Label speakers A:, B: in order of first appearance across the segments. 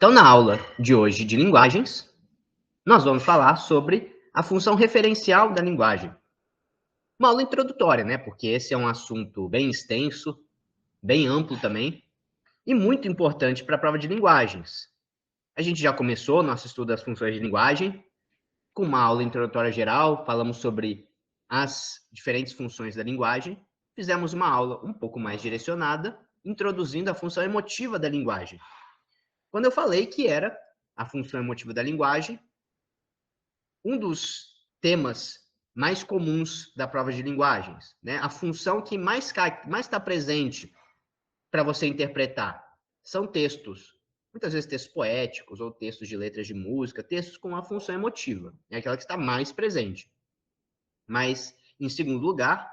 A: Então, na aula de hoje de linguagens, nós vamos falar sobre a função referencial da linguagem. Uma aula introdutória, né? Porque esse é um assunto bem extenso, bem amplo também, e muito importante para a prova de linguagens. A gente já começou nosso estudo das funções de linguagem, com uma aula introdutória geral, falamos sobre as diferentes funções da linguagem, fizemos uma aula um pouco mais direcionada, introduzindo a função emotiva da linguagem. Quando eu falei que era a função emotiva da linguagem, um dos temas mais comuns da prova de linguagens, né? A função que mais está presente para você interpretar são textos, muitas vezes textos poéticos ou textos de letras de música, textos com a função emotiva, é aquela que está mais presente. Mas, em segundo lugar,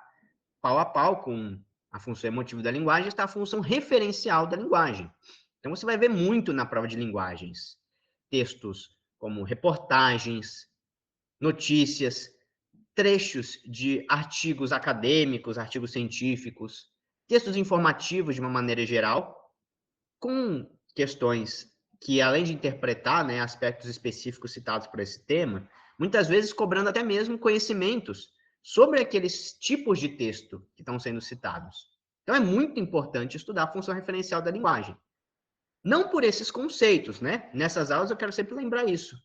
A: pau a pau com a função emotiva da linguagem está a função referencial da linguagem. Então, você vai ver muito na prova de linguagens textos como reportagens, notícias, trechos de artigos acadêmicos, artigos científicos, textos informativos de uma maneira geral, com questões que, além de interpretar, né, aspectos específicos citados por esse tema, muitas vezes cobrando até mesmo conhecimentos sobre aqueles tipos de texto que estão sendo citados. Então, é muito importante estudar a função referencial da linguagem. Não por esses conceitos, né? Nessas aulas eu quero sempre lembrar isso.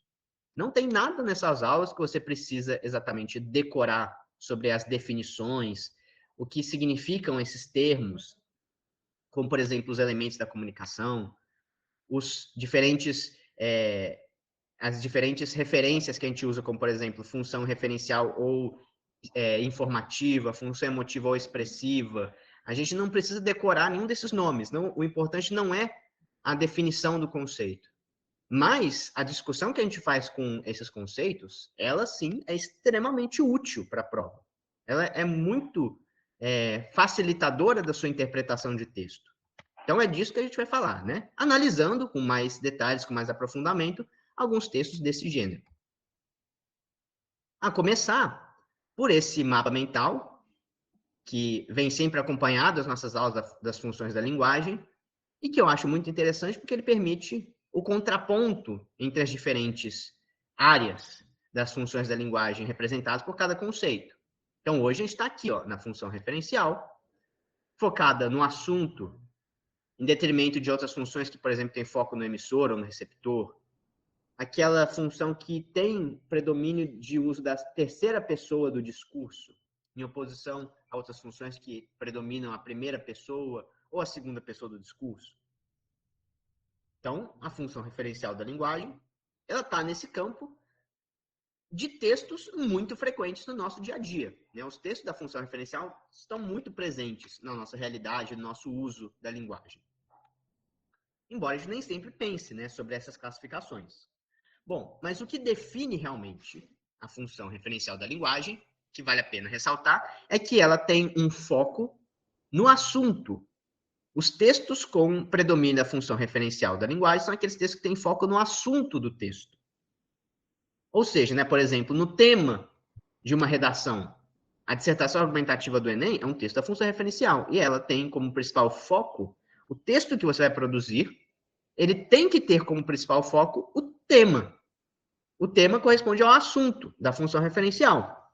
A: Não tem nada nessas aulas que você precisa exatamente decorar sobre as definições, o que significam esses termos, como, por exemplo, os elementos da comunicação, as diferentes referências que a gente usa, como, por exemplo, função referencial ou informativa, função emotiva ou expressiva. A gente não precisa decorar nenhum desses nomes. Não, o importante não é a definição do conceito. Mas a discussão que a gente faz com esses conceitos, ela sim é extremamente útil para a prova. Ela é muito facilitadora da sua interpretação de texto. Então é disso que a gente vai falar, né? Analisando com mais detalhes, com mais aprofundamento, alguns textos desse gênero. A começar por esse mapa mental, que vem sempre acompanhado das nossas aulas das funções da linguagem, e que eu acho muito interessante porque ele permite o contraponto entre as diferentes áreas das funções da linguagem representadas por cada conceito. Então, hoje a gente está aqui, na função referencial, focada no assunto, em detrimento de outras funções que, por exemplo, tem foco no emissor ou no receptor. Aquela função que tem predomínio de uso da terceira pessoa do discurso, em oposição a outras funções que predominam a primeira pessoa ou a segunda pessoa do discurso. Então, a função referencial da linguagem, ela está nesse campo de textos muito frequentes no nosso dia a dia. Né? Os textos da função referencial estão muito presentes na nossa realidade, no nosso uso da linguagem. Embora a gente nem sempre pense, né, sobre essas classificações. Bom, mas o que define realmente a função referencial da linguagem, que vale a pena ressaltar, é que ela tem um foco no assunto. Os textos com predomínio da função referencial da linguagem são aqueles textos que têm foco no assunto do texto. Ou seja, né, por exemplo, no tema de uma redação, a dissertação argumentativa do Enem é um texto da função referencial, e ela tem como principal foco o texto que você vai produzir, ele tem que ter como principal foco o tema. O tema corresponde ao assunto da função referencial.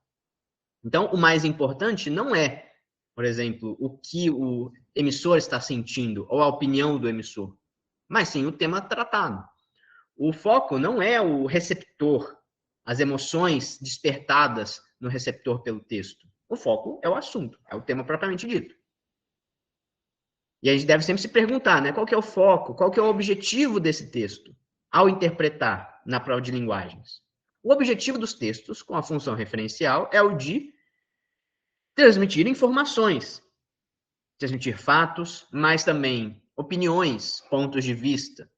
A: Então, o mais importante não é, por exemplo, o que o emissor está sentindo ou a opinião do emissor, mas sim o tema tratado. O foco não é o receptor, as emoções despertadas no receptor pelo texto. O foco é o assunto, é o tema propriamente dito. E a gente deve sempre se perguntar, né, qual que é o foco, qual que é o objetivo desse texto ao interpretar na prova de linguagens. O objetivo dos textos com a função referencial é o de transmitir informações, transmitir fatos, mas também opiniões, pontos de vista.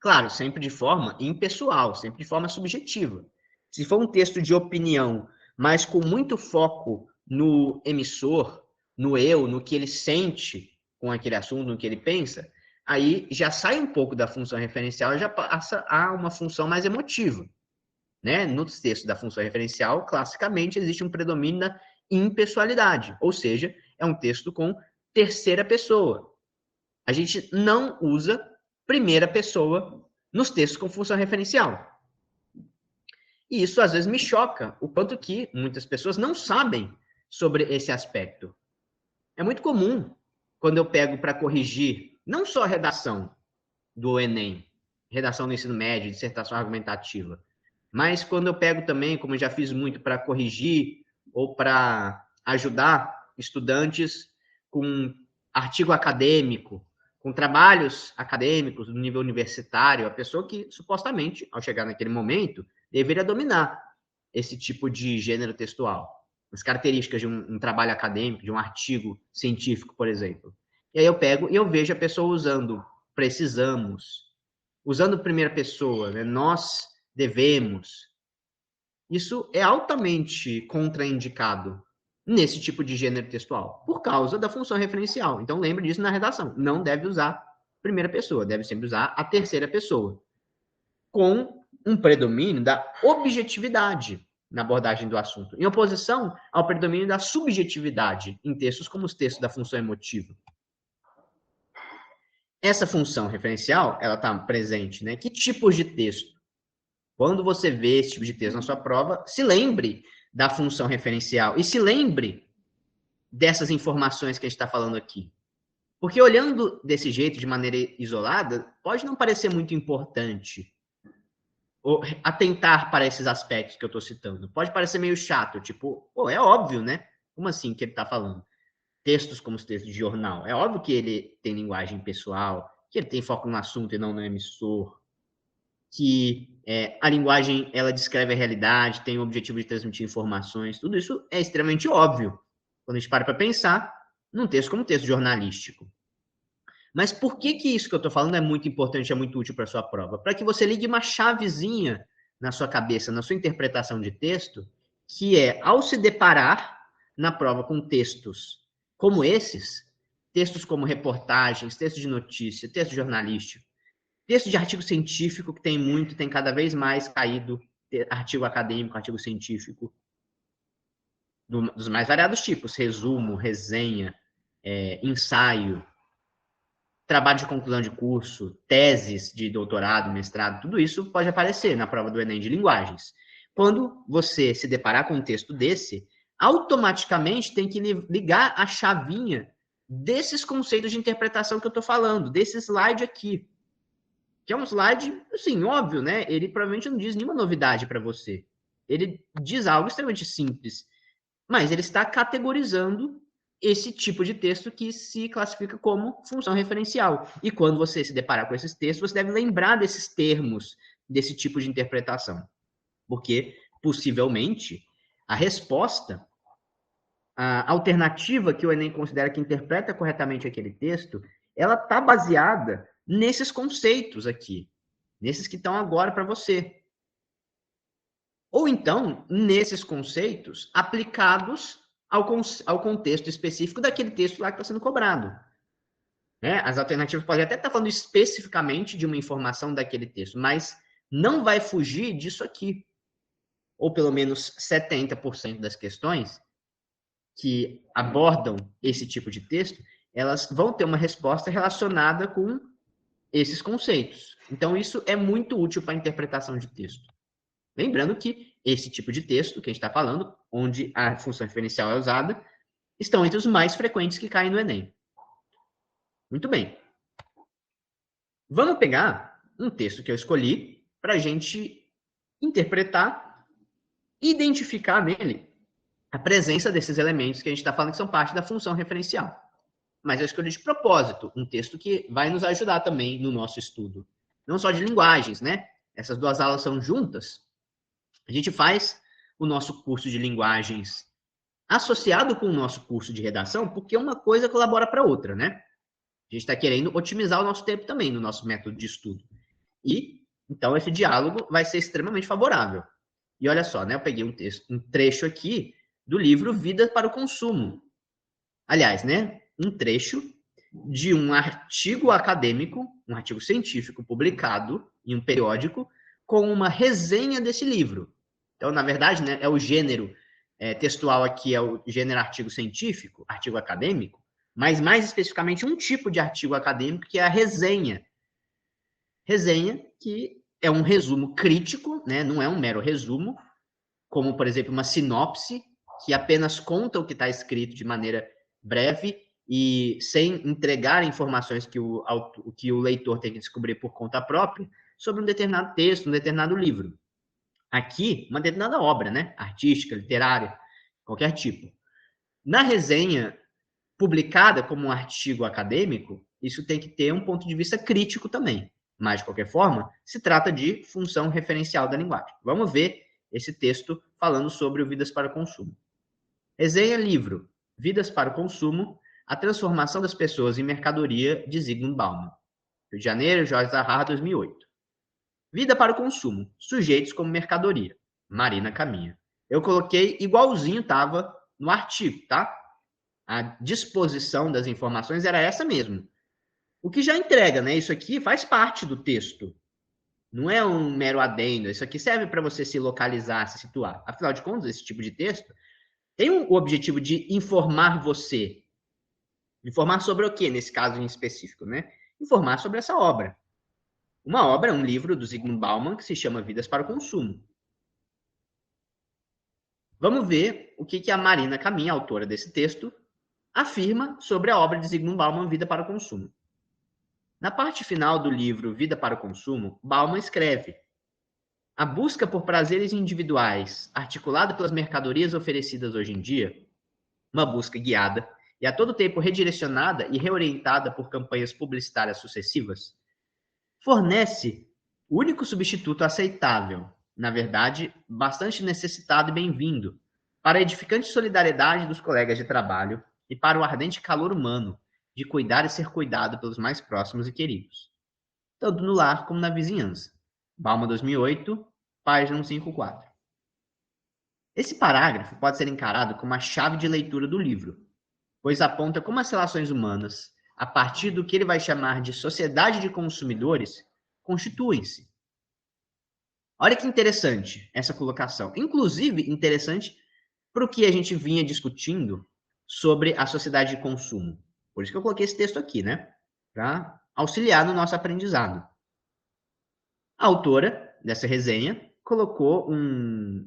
A: Claro, sempre de forma impessoal, sempre de forma subjetiva. Se for um texto de opinião, mas com muito foco no emissor, no eu, no que ele sente com aquele assunto, no que ele pensa, aí já sai um pouco da função referencial e já passa a uma função mais emotiva. Né? Nos textos da função referencial, classicamente, existe um predomínio da impessoalidade, ou seja, é um texto com terceira pessoa. A gente não usa primeira pessoa nos textos com função referencial. E isso, às vezes, me choca, o quanto que muitas pessoas não sabem sobre esse aspecto. É muito comum, quando eu pego para corrigir, não só a redação do Enem, redação do ensino médio, dissertação argumentativa, mas quando eu pego também, como eu já fiz muito para corrigir ou para ajudar estudantes com artigo acadêmico, com trabalhos acadêmicos no nível universitário, a pessoa que supostamente, ao chegar naquele momento, deveria dominar esse tipo de gênero textual, as características de um trabalho acadêmico, de um artigo científico, por exemplo. E aí eu pego e eu vejo a pessoa usando precisamos, usando primeira pessoa, né? Nós devemos. Isso é altamente contraindicado nesse tipo de gênero textual, por causa da função referencial. Então, lembre disso na redação. Não deve usar primeira pessoa, deve sempre usar a terceira pessoa, com um predomínio da objetividade na abordagem do assunto, em oposição ao predomínio da subjetividade em textos como os textos da função emotiva. Essa função referencial, ela está presente, né? Que tipos de texto? Quando você vê esse tipo de texto na sua prova, se lembre da função referencial e se lembre dessas informações que a gente está falando aqui. Porque olhando desse jeito, de maneira isolada, pode não parecer muito importante ou atentar para esses aspectos que eu estou citando. Pode parecer meio chato, tipo, pô, é óbvio, né? Como assim que ele está falando? Textos como os textos de jornal. É óbvio que ele tem linguagem pessoal, que ele tem foco no assunto e não no emissor, que a linguagem ela descreve a realidade, tem o objetivo de transmitir informações. Tudo isso é extremamente óbvio quando a gente para pensar num texto como um texto jornalístico. Mas por que isso que eu estou falando é muito importante, é muito útil para a sua prova? Para que você ligue uma chavezinha na sua cabeça, na sua interpretação de texto, que é, ao se deparar na prova com textos como esses, textos como reportagens, textos de notícia, texto jornalístico, texto de artigo científico, que tem muito, tem cada vez mais caído, artigo acadêmico, artigo científico, dos mais variados tipos, resumo, resenha, ensaio, trabalho de conclusão de curso, teses de doutorado, mestrado, tudo isso pode aparecer na prova do Enem de linguagens. Quando você se deparar com um texto desse, automaticamente tem que ligar a chavinha desses conceitos de interpretação que eu estou falando, desse slide aqui. Que é um slide, assim, óbvio, né? Ele provavelmente não diz nenhuma novidade para você. Ele diz algo extremamente simples, mas ele está categorizando esse tipo de texto que se classifica como função referencial. E quando você se deparar com esses textos, você deve lembrar desses termos, desse tipo de interpretação. Porque, possivelmente, a resposta, a alternativa que o Enem considera que interpreta corretamente aquele texto, ela está baseada nesses conceitos aqui, nesses que estão agora para você. Ou então, nesses conceitos aplicados ao contexto específico daquele texto lá que está sendo cobrado. Né? As alternativas podem até estar falando especificamente de uma informação daquele texto, mas não vai fugir disso aqui. Ou pelo menos 70% das questões que abordam esse tipo de texto, elas vão ter uma resposta relacionada com esses conceitos. Então, isso é muito útil para a interpretação de texto. Lembrando que esse tipo de texto que a gente está falando, onde a função referencial é usada, estão entre os mais frequentes que caem no Enem. Muito bem. Vamos pegar um texto que eu escolhi para a gente interpretar e identificar nele a presença desses elementos que a gente está falando que são parte da função referencial. Mas eu escolhi de propósito um texto que vai nos ajudar também no nosso estudo. Não só de linguagens, né? Essas duas aulas são juntas. A gente faz o nosso curso de linguagens associado com o nosso curso de redação, porque uma coisa colabora para a outra, né? A gente está querendo otimizar o nosso tempo também no nosso método de estudo. E, então, esse diálogo vai ser extremamente favorável. E olha só, né? Eu peguei um trecho aqui do livro Vida para o Consumo. Aliás, né? Um trecho de um artigo acadêmico, um artigo científico publicado em um periódico, com uma resenha desse livro. Então, na verdade, né, é o gênero textual aqui, é o gênero artigo científico, artigo acadêmico, mas mais especificamente um tipo de artigo acadêmico, que é a resenha resenha, que é um resumo crítico, né? Não é um mero resumo, como, por exemplo, uma sinopse, que apenas conta o que está escrito de maneira breve e sem entregar informações que o leitor tem que descobrir por conta própria sobre um determinado texto, um determinado livro. Aqui, uma determinada obra, né? Artística, literária, qualquer tipo. Na resenha publicada como um artigo acadêmico, isso tem que ter um ponto de vista crítico também. Mas, de qualquer forma, se trata de função referencial da linguagem. Vamos ver esse texto falando sobre o Vidas para o Consumo. Resenha livro Vidas para o Consumo, a transformação das pessoas em mercadoria, de Zygmunt Bauman. Rio de Janeiro, Jorge Zahar, 2008. Vida para o consumo, sujeitos como mercadoria. Marina Caminha. Eu coloquei igualzinho estava no artigo, tá? A disposição das informações era essa mesmo. O que já entrega, né? Isso aqui faz parte do texto. Não é um mero adendo. Isso aqui serve para você se localizar, se situar. Afinal de contas, esse tipo de texto tem o objetivo de informar você. Informar sobre o quê, nesse caso em específico, né? Informar sobre essa obra. Uma obra, um livro do Zygmunt Bauman, que se chama Vidas para o Consumo. Vamos ver o que a Marina Caminha, autora desse texto, afirma sobre a obra de Zygmunt Bauman, Vida para o Consumo. Na parte final do livro Vida para o Consumo, Bauman escreve: a busca por prazeres individuais, articulada pelas mercadorias oferecidas hoje em dia, uma busca guiada e a todo tempo redirecionada e reorientada por campanhas publicitárias sucessivas, fornece o único substituto aceitável, na verdade, bastante necessitado e bem-vindo, para a edificante solidariedade dos colegas de trabalho e para o ardente calor humano de cuidar e ser cuidado pelos mais próximos e queridos, tanto no lar como na vizinhança. Bauman, 2008, página 154. Esse parágrafo pode ser encarado como a chave de leitura do livro, pois aponta como as relações humanas, a partir do que ele vai chamar de sociedade de consumidores, constituem-se. Olha que interessante essa colocação. Inclusive, interessante para o que a gente vinha discutindo sobre a sociedade de consumo. Por isso que eu coloquei esse texto aqui, né? Para auxiliar no nosso aprendizado. A autora dessa resenha colocou um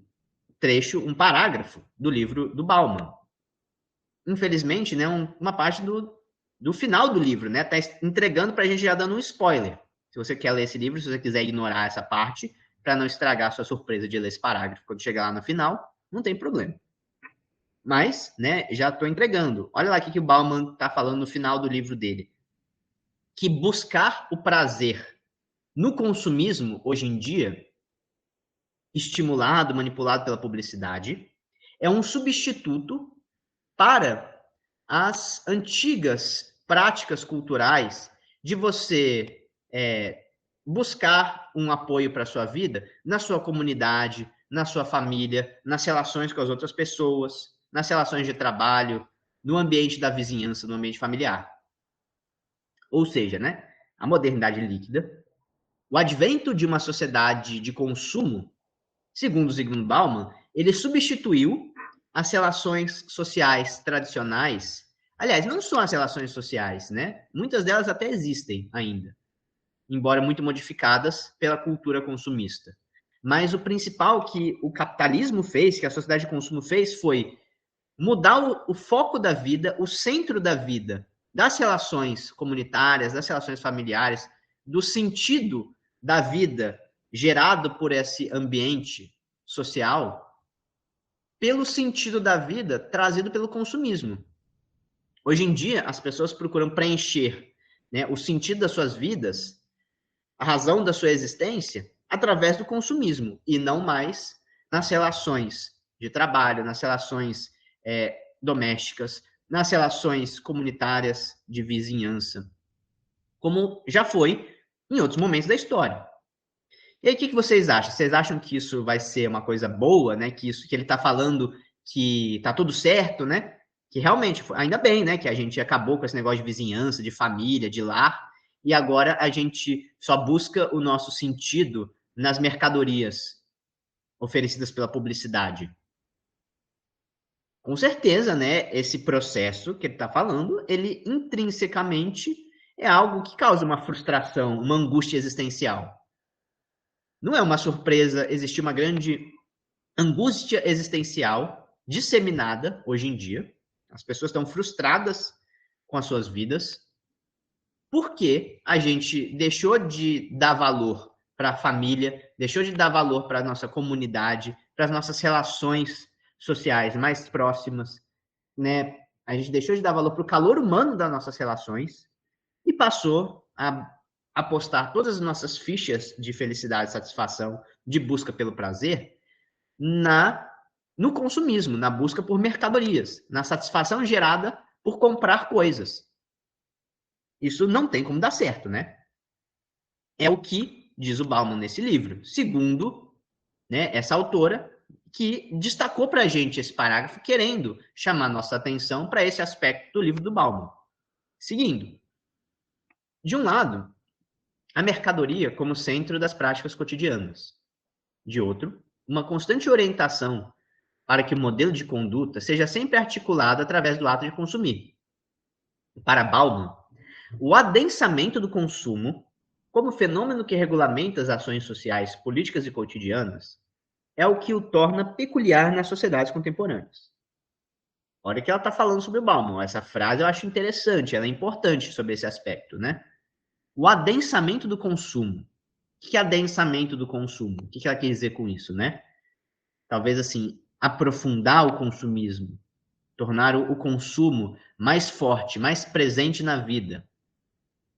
A: trecho, um parágrafo do livro do Bauman. Infelizmente, né, uma parte do final do livro, né? Tá entregando para a gente já dando um spoiler. Se você quer ler esse livro, se você quiser ignorar essa parte, para não estragar a sua surpresa de ler esse parágrafo quando chegar lá no final, não tem problema. Mas, né, já estou entregando. Olha lá o que o Bauman está falando no final do livro dele. Que buscar o prazer no consumismo, hoje em dia, estimulado, manipulado pela publicidade, é um substituto para as antigas práticas culturais de você buscar um apoio para a sua vida na sua comunidade, na sua família, nas relações com as outras pessoas, nas relações de trabalho, no ambiente da vizinhança, no ambiente familiar. Ou seja, né, a modernidade líquida, o advento de uma sociedade de consumo, segundo Zygmunt Bauman, ele substituiu as relações sociais tradicionais. Aliás, não só as relações sociais, né? Muitas delas até existem ainda, embora muito modificadas pela cultura consumista. Mas o principal que o capitalismo fez, que a sociedade de consumo fez, foi mudar o foco da vida, o centro da vida, das relações comunitárias, das relações familiares, do sentido da vida gerado por esse ambiente social, pelo sentido da vida trazido pelo consumismo. Hoje em dia, as pessoas procuram preencher, né, o sentido das suas vidas, a razão da sua existência, através do consumismo, e não mais nas relações de trabalho, nas relações domésticas, nas relações comunitárias de vizinhança, como já foi em outros momentos da história. E aí, o que vocês acham? Vocês acham que isso vai ser uma coisa boa, né? Que ele está falando que está tudo certo, né? Que realmente, ainda bem, né? Que a gente acabou com esse negócio de vizinhança, de família, de lar, e agora a gente só busca o nosso sentido nas mercadorias oferecidas pela publicidade. Com certeza, né? Esse processo que ele está falando, ele intrinsecamente é algo que causa uma frustração, uma angústia existencial. Não é uma surpresa existir uma grande angústia existencial disseminada hoje em dia. As pessoas estão frustradas com as suas vidas porque a gente deixou de dar valor para a família, deixou de dar valor para a nossa comunidade, para as nossas relações sociais mais próximas, né? A gente deixou de dar valor para o calor humano das nossas relações e passou a apostar todas as nossas fichas de felicidade, satisfação, de busca pelo prazer no consumismo, na busca por mercadorias, na satisfação gerada por comprar coisas. Isso não tem como dar certo, né? É o que diz o Bauman nesse livro, segundo, né, essa autora que destacou para a gente esse parágrafo, querendo chamar nossa atenção para esse aspecto do livro do Bauman. Seguindo, de um lado, a mercadoria como centro das práticas cotidianas. De outro, uma constante orientação para que o modelo de conduta seja sempre articulado através do ato de consumir. Para Bauman, o adensamento do consumo, como fenômeno que regulamenta as ações sociais, políticas e cotidianas, é o que o torna peculiar nas sociedades contemporâneas. Olha que ela está falando sobre o Bauman. Essa frase eu acho interessante, ela é importante sobre esse aspecto, né? O adensamento do consumo. O que é adensamento do consumo? O que ela quer dizer com isso, né? Talvez assim, aprofundar o consumismo, tornar o consumo mais forte, mais presente na vida,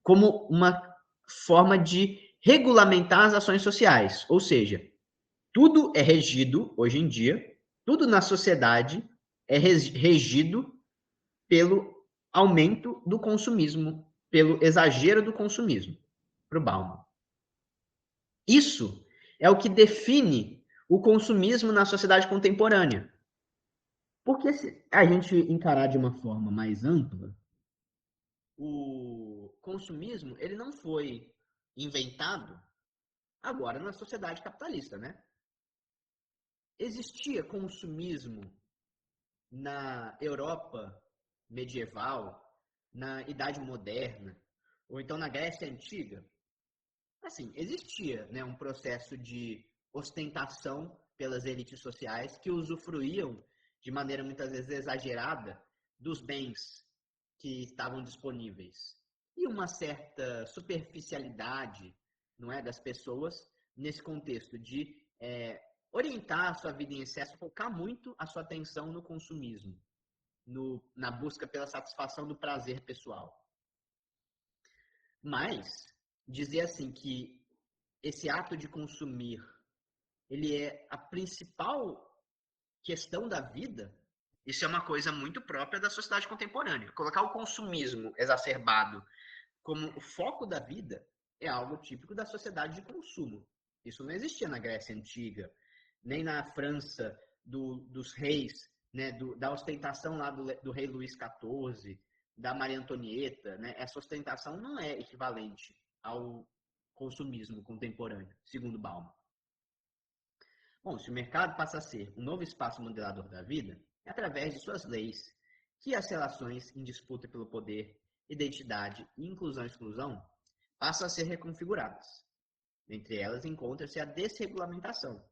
A: como uma forma de regulamentar as ações sociais. Ou seja, tudo é regido, hoje em dia, tudo na sociedade é regido pelo aumento do consumismo, pelo exagero do consumismo, para o Bauman. Isso é o que define o consumismo na sociedade contemporânea. Porque se a gente encarar de uma forma mais ampla, o consumismo ele não foi inventado agora na sociedade capitalista, né? Existia consumismo na Europa medieval, na Idade Moderna, ou então na Grécia Antiga. Assim, existia, né, um processo de ostentação pelas elites sociais que usufruíam de maneira muitas vezes exagerada dos bens que estavam disponíveis. E uma certa superficialidade, não é, das pessoas nesse contexto de orientar a sua vida em excesso, focar muito a sua atenção no consumismo, na busca pela satisfação do prazer pessoal. Mas dizer assim que esse ato de consumir, ele é a principal questão da vida, isso é uma coisa muito própria da sociedade contemporânea. Colocar o consumismo exacerbado como o foco da vida é algo típico da sociedade de consumo. Isso não existia na Grécia Antiga, nem na França dos reis, né, da ostentação lá do rei Luís XIV, da Maria Antonieta. Né? Essa ostentação não é equivalente ao consumismo contemporâneo, segundo Bauman. Bom, se o mercado passa a ser um novo espaço modelador da vida, é através de suas leis que as relações em disputa pelo poder, identidade e inclusão-exclusão passam a ser reconfiguradas. Entre elas encontra-se a desregulamentação,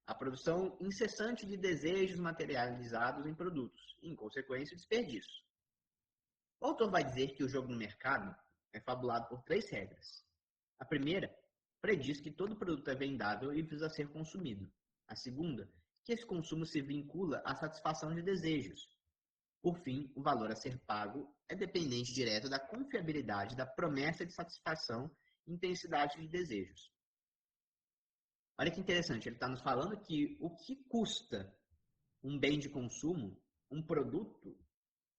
A: a produção incessante de desejos materializados em produtos, e, em consequência, o desperdício. O autor vai dizer que o jogo no mercado é fabulado por 3 regras. A primeira prediz que todo produto é vendável e precisa ser consumido. A segunda, que esse consumo se vincula à satisfação de desejos. Por fim, o valor a ser pago é dependente direto da confiabilidade da promessa de satisfação e intensidade de desejos. Olha que interessante, ele está nos falando que o que custa um bem de consumo, um produto,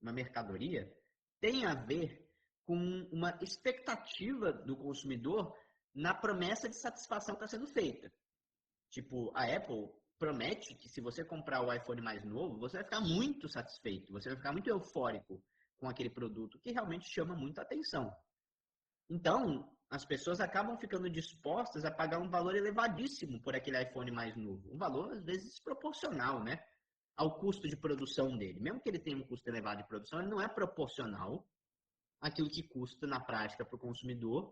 A: uma mercadoria, tem a ver com uma expectativa do consumidor na promessa de satisfação que está sendo feita. Tipo, a Apple promete que se você comprar o iPhone mais novo, você vai ficar muito satisfeito, você vai ficar muito eufórico com aquele produto, que realmente chama muita atenção. Então, as pessoas acabam ficando dispostas a pagar um valor elevadíssimo por aquele iPhone mais novo. Um valor, às vezes, desproporcional, né? Ao custo de produção dele. Mesmo que ele tenha um custo elevado de produção, ele não é proporcional aquilo que custa na prática para o consumidor,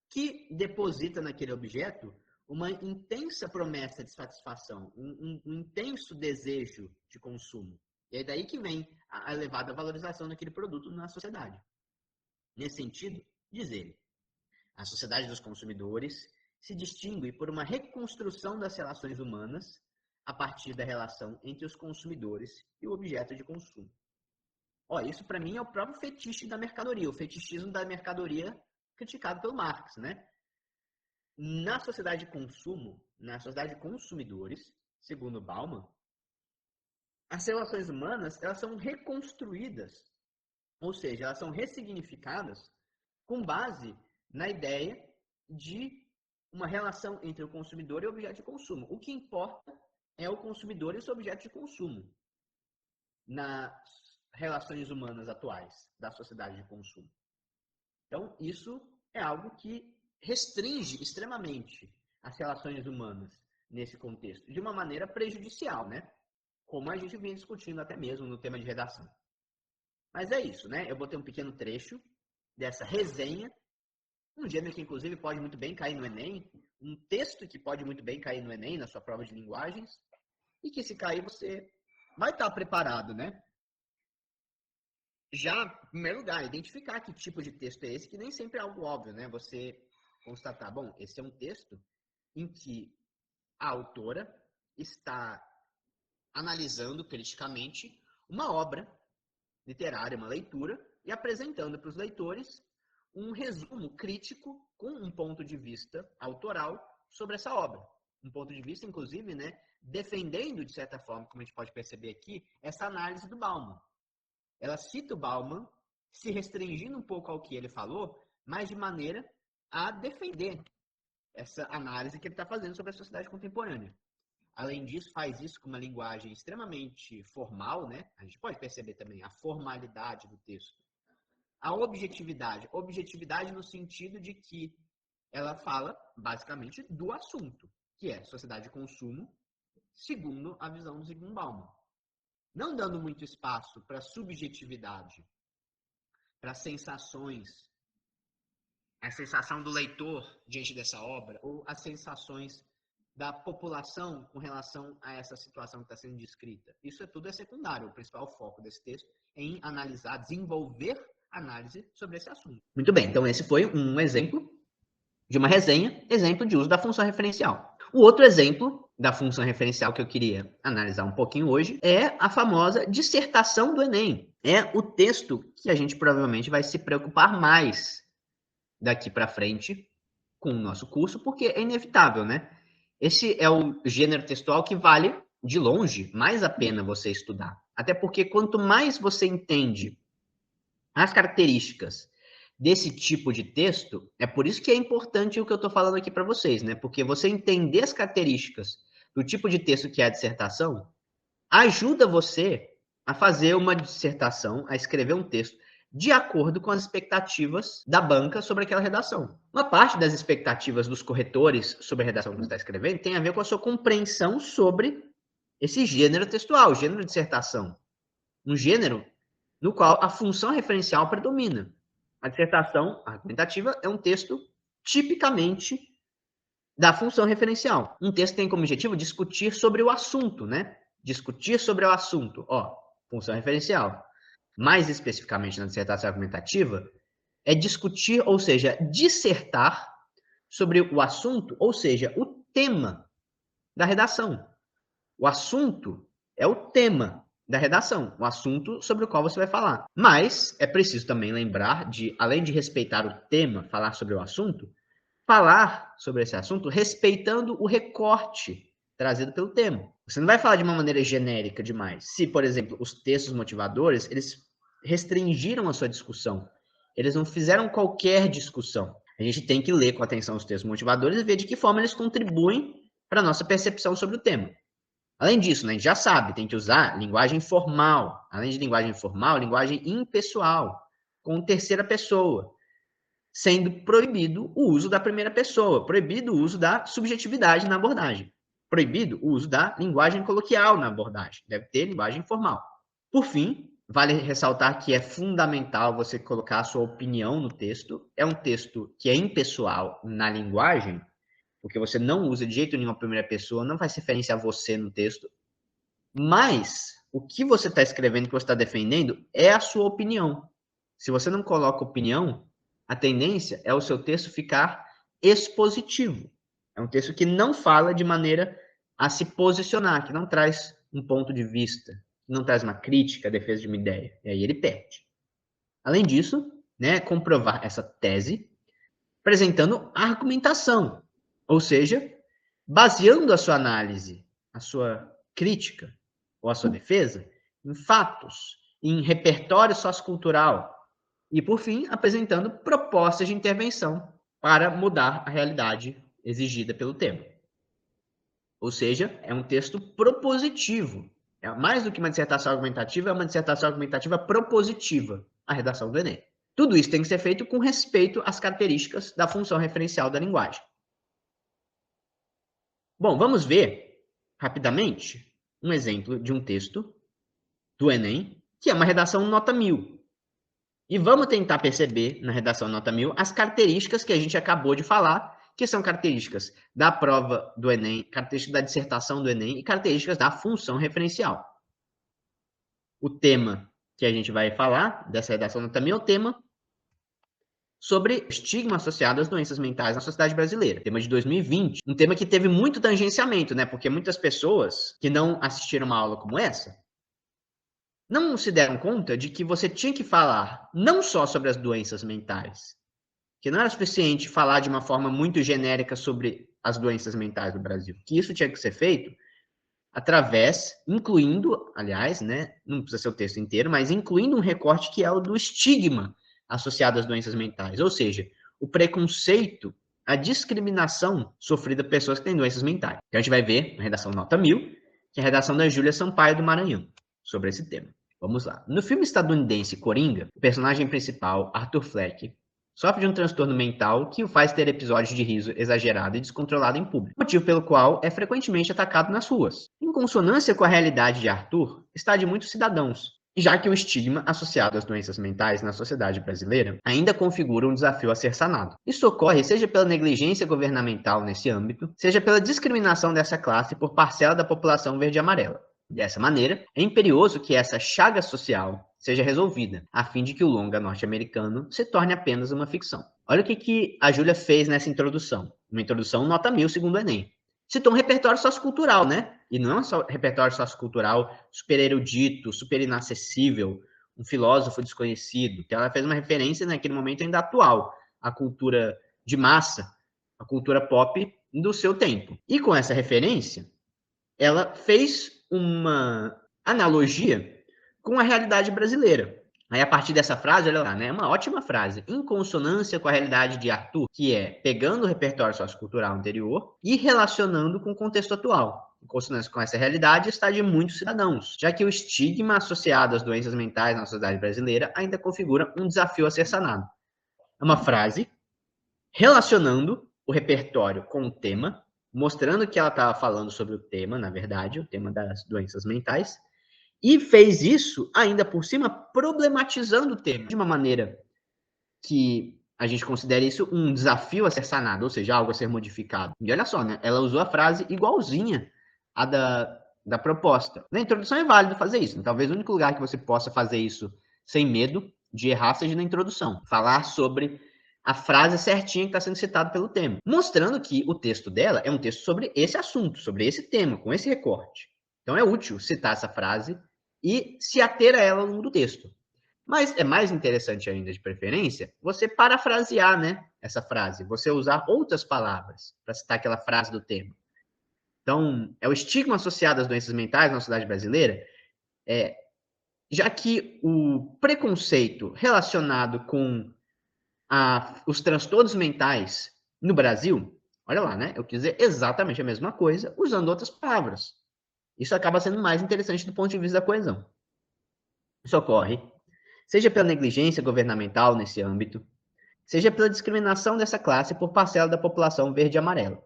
A: que deposita naquele objeto uma intensa promessa de satisfação, um intenso desejo de consumo. E é daí que vem a elevada valorização daquele produto na sociedade. Nesse sentido, diz ele, a sociedade dos consumidores se distingue por uma reconstrução das relações humanas a partir da relação entre os consumidores e o objeto de consumo. Isso para mim é o próprio fetiche da mercadoria, o fetichismo da mercadoria criticado pelo Marx, né? Na sociedade de consumo, na sociedade de consumidores, segundo Bauman, as relações humanas elas são reconstruídas, ou seja, elas são ressignificadas com base na ideia de uma relação entre o consumidor e o objeto de consumo. O que importa é o consumidor e o seu objeto de consumo nas relações humanas atuais da sociedade de consumo. Então, isso é algo que restringe extremamente as relações humanas nesse contexto, de uma maneira prejudicial, né? Como a gente vinha discutindo até mesmo no tema de redação. Mas é isso, né? Eu botei um pequeno trecho dessa resenha, um gênero que inclusive pode muito bem cair no Enem, um texto que pode muito bem cair no Enem, na sua prova de linguagens, e que se cair você vai estar preparado, né? Já, em primeiro lugar, identificar que tipo de texto é esse, que nem sempre é algo óbvio, né? Você constatar, bom, esse é um texto em que a autora está analisando criticamente uma obra literária, uma leitura, e apresentando para os leitores um resumo crítico com um ponto de vista autoral sobre essa obra. Um ponto de vista, inclusive, né, defendendo, de certa forma, como a gente pode perceber aqui, essa análise do Bauman. Ela cita o Bauman, se restringindo um pouco ao que ele falou, mas de maneira a defender essa análise que ele está fazendo sobre a sociedade contemporânea. Além disso, faz isso com uma linguagem extremamente formal, né? A gente pode perceber também a formalidade do texto. A objetividade no sentido de que ela fala, basicamente, do assunto, que é sociedade de consumo, segundo a visão do Zygmunt Bauman. Não dando muito espaço para subjetividade, para sensações, a sensação do leitor diante dessa obra, ou as sensações da população com relação a essa situação que está sendo descrita. Isso tudo é secundário. O principal foco desse texto é em analisar, desenvolver análise sobre esse assunto. Muito bem, então esse foi um exemplo de uma resenha, exemplo de uso da função referencial. O outro exemplo da função referencial que eu queria analisar um pouquinho hoje é a famosa dissertação do Enem. É o texto que a gente provavelmente vai se preocupar mais daqui para frente com o nosso curso, porque é inevitável, né? Esse é o gênero textual que vale, de longe, mais a pena você estudar. Até porque quanto mais você entende as características desse tipo de texto, é por isso que é importante o que eu estou falando aqui para vocês, né? Porque você entender as características do tipo de texto que é a dissertação ajuda você a fazer uma dissertação, a escrever um texto de acordo com as expectativas da banca sobre aquela redação. Uma parte das expectativas dos corretores sobre a redação que você está escrevendo tem a ver com a sua compreensão sobre esse gênero textual, gênero de dissertação. Um gênero no qual a função referencial predomina. A dissertação argumentativa é um texto tipicamente da função referencial. Um texto tem como objetivo discutir sobre o assunto, né? Discutir sobre o assunto. Função referencial. Mais especificamente na dissertação argumentativa, é discutir, ou seja, dissertar sobre o assunto, ou seja, o tema da redação. O assunto é o tema da redação, o assunto sobre o qual você vai falar. Mas é preciso também lembrar de, além de respeitar o tema, falar sobre o assunto, falar sobre esse assunto respeitando o recorte trazido pelo tema. Você não vai falar de uma maneira genérica demais. Se, por exemplo, os textos motivadores, eles restringiram a sua discussão. Eles não fizeram qualquer discussão. A gente tem que ler com atenção os textos motivadores e ver de que forma eles contribuem para a nossa percepção sobre o tema. Além disso, né, a gente já sabe, tem que usar linguagem formal. Além de linguagem formal, linguagem impessoal, com terceira pessoa, sendo proibido o uso da primeira pessoa, proibido o uso da subjetividade na abordagem, proibido o uso da linguagem coloquial na abordagem, deve ter linguagem formal. Por fim, vale ressaltar que é fundamental você colocar a sua opinião no texto. É um texto que é impessoal na linguagem, porque você não usa de jeito nenhum a primeira pessoa, não faz referência a você no texto. Mas o que você está escrevendo, que você está defendendo, é a sua opinião. Se você não coloca opinião, a tendência é o seu texto ficar expositivo. É um texto que não fala de maneira a se posicionar, que não traz um ponto de vista, que não traz uma crítica, defesa de uma ideia. E aí ele perde. Além disso, né, comprovar essa tese apresentando argumentação, ou seja, baseando a sua análise, a sua crítica ou a sua defesa em fatos, em repertório sociocultural e, por fim, apresentando propostas de intervenção para mudar a realidade exigida pelo tema. Ou seja, é um texto propositivo. É mais do que uma dissertação argumentativa, é uma dissertação argumentativa propositiva, a redação do Enem. Tudo isso tem que ser feito com respeito às características da função referencial da linguagem. Bom, vamos ver rapidamente um exemplo de um texto do Enem, que é uma redação nota 1000. E vamos tentar perceber na redação nota 1000 as características que a gente acabou de falar, que são características da prova do Enem, características da dissertação do Enem e características da função referencial. O tema que a gente vai falar dessa redação nota 1000 é o tema sobre estigma associado às doenças mentais na sociedade brasileira. Tema de 2020, um tema que teve muito tangenciamento, né? Porque muitas pessoas que não assistiram uma aula como essa não se deram conta de que você tinha que falar não só sobre as doenças mentais, que não era suficiente falar de uma forma muito genérica sobre as doenças mentais do Brasil, que isso tinha que ser feito através, incluindo, aliás, né, não precisa ser o texto inteiro, mas incluindo um recorte que é o do estigma associado às doenças mentais, ou seja, o preconceito, a discriminação sofrida por pessoas que têm doenças mentais. Então a gente vai ver na redação nota 1000, que é a redação da Júlia Sampaio do Maranhão, sobre esse tema. Vamos lá. No filme estadunidense Coringa, o personagem principal, Arthur Fleck, sofre de um transtorno mental que o faz ter episódios de riso exagerado e descontrolado em público, motivo pelo qual é frequentemente atacado nas ruas. Em consonância com a realidade de Arthur, está de muitos cidadãos, já que o estigma associado às doenças mentais na sociedade brasileira ainda configura um desafio a ser sanado. Isso ocorre seja pela negligência governamental nesse âmbito, seja pela discriminação dessa classe por parcela da população verde e amarela. Dessa maneira, é imperioso que essa chaga social seja resolvida, a fim de que o longa norte-americano se torne apenas uma ficção. Olha o que a Júlia fez nessa introdução. Uma introdução nota 1000 segundo o Enem. Citou um repertório sociocultural, né? E não é só repertório sociocultural super erudito, super inacessível, um filósofo desconhecido, que ela fez uma referência naquele momento ainda atual, à cultura de massa, a cultura pop do seu tempo. E com essa referência, ela fez uma analogia com a realidade brasileira. Aí, a partir dessa frase, olha lá, né? Uma ótima frase. Em consonância com a realidade de Arthur, que é pegando o repertório sociocultural anterior e relacionando com o contexto atual. Em consonância com essa realidade está de muitos cidadãos, já que o estigma associado às doenças mentais na sociedade brasileira ainda configura um desafio a ser sanado. É uma frase relacionando o repertório com o tema, mostrando que ela estava falando sobre o tema, na verdade, o tema das doenças mentais, e fez isso, ainda por cima, problematizando o tema, de uma maneira que a gente considera isso um desafio a ser sanado, ou seja, algo a ser modificado. E olha só, né? Ela usou a frase igualzinha à da proposta. Na introdução é válido fazer isso. Talvez o único lugar que você possa fazer isso sem medo de errar seja na introdução. Falar sobre a frase certinha que está sendo citada pelo tema. Mostrando que o texto dela é um texto sobre esse assunto, sobre esse tema, com esse recorte. Então é útil citar essa frase e se ater a ela ao longo do texto. Mas é mais interessante ainda, de preferência, você parafrasear, né, essa frase, você usar outras palavras para citar aquela frase do tema. Então, é o estigma associado às doenças mentais na sociedade brasileira, já que o preconceito relacionado com os transtornos mentais no Brasil, olha lá, né, eu quis dizer exatamente a mesma coisa, usando outras palavras. Isso acaba sendo mais interessante do ponto de vista da coesão. Isso ocorre seja pela negligência governamental nesse âmbito, seja pela discriminação dessa classe por parcela da população verde e amarela.